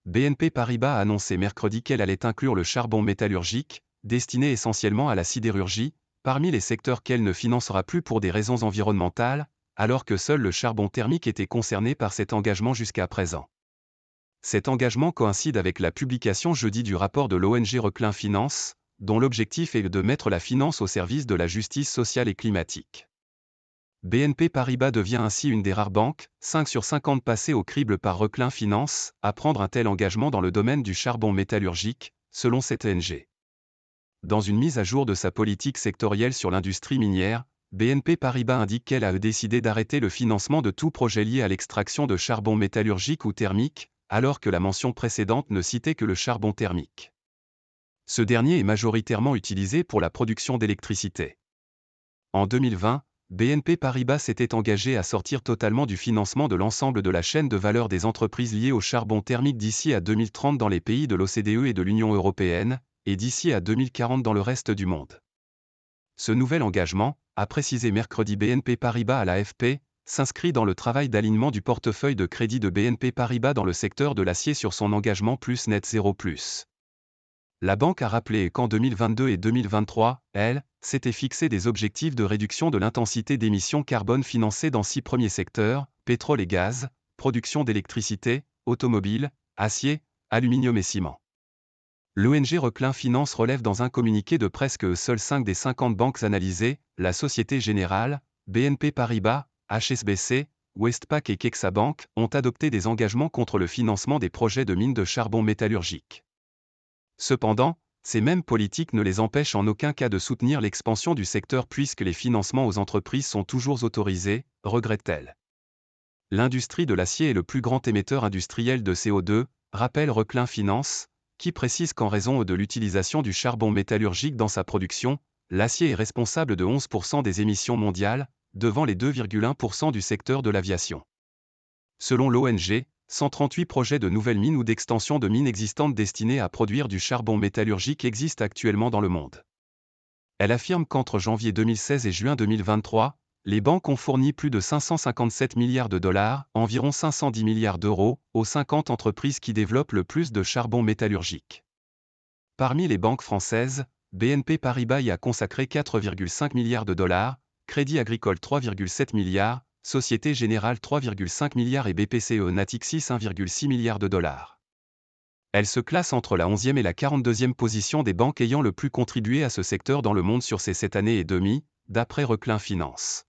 BNP Paribas a annoncé mercredi qu'elle allait inclure le charbon métallurgique, destiné essentiellement à la sidérurgie, parmi les secteurs qu'elle ne financera plus pour des raisons environnementales, alors que seul le charbon thermique était concerné par cet engagement jusqu'à présent. Cet engagement coïncide avec la publication jeudi du rapport de l'ONG Reclin Finance, dont l'objectif est de mettre la finance au service de la justice sociale et climatique. BNP Paribas devient ainsi une des rares banques, 5 sur 50 passées au crible par Reclin Finance, à prendre un tel engagement dans le domaine du charbon métallurgique, selon cette ONG. Dans une mise à jour de sa politique sectorielle sur l'industrie minière, BNP Paribas indique qu'elle a décidé d'arrêter le financement de tout projet lié à l'extraction de charbon métallurgique ou thermique, alors que la mention précédente ne citait que le charbon thermique. Ce dernier est majoritairement utilisé pour la production d'électricité. En 2020, BNP Paribas s'était engagé à sortir totalement du financement de l'ensemble de la chaîne de valeur des entreprises liées au charbon thermique d'ici à 2030 dans les pays de l'OCDE et de l'Union européenne, et d'ici à 2040 dans le reste du monde. Ce nouvel engagement, a précisé mercredi BNP Paribas à l'AFP, s'inscrit dans le travail d'alignement du portefeuille de crédit de BNP Paribas dans le secteur de l'acier sur son engagement plus net zéro plus. La banque a rappelé qu'en 2022 et 2023, elle s'était fixé des objectifs de réduction de l'intensité d'émissions carbone financés dans 6 premiers secteurs, pétrole et gaz, production d'électricité, automobile, acier, aluminium et ciment. L'ONG Reclin Finance relève dans un communiqué de presse que seules 5 des 50 banques analysées, la Société Générale, BNP Paribas, HSBC, Westpac et KexaBank, ont adopté des engagements contre le financement des projets de mines de charbon métallurgique. Cependant, ces mêmes politiques ne les empêchent en aucun cas de soutenir l'expansion du secteur puisque les financements aux entreprises sont toujours autorisés, regrette-t-elle. L'industrie de l'acier est le plus grand émetteur industriel de CO2, rappelle Reclin Finance, qui précise qu'en raison de l'utilisation du charbon métallurgique dans sa production, l'acier est responsable de 11% des émissions mondiales, devant les 2,1% du secteur de l'aviation. Selon l'ONG, 138 projets de nouvelles mines ou d'extension de mines existantes destinées à produire du charbon métallurgique existent actuellement dans le monde. Elle affirme qu'entre janvier 2016 et juin 2023, les banques ont fourni plus de 557 milliards de dollars, environ 510 milliards d'euros, aux 50 entreprises qui développent le plus de charbon métallurgique. Parmi les banques françaises, BNP Paribas y a consacré 4,5 milliards de dollars, Crédit Agricole 3,7 milliards, Société Générale 3,5 milliards et BPCE Natixis 1,6 milliard de dollars. Elle se classe entre la 11e et la 42e position des banques ayant le plus contribué à ce secteur dans le monde sur ces 7 années et demie, d'après Reclin Finance.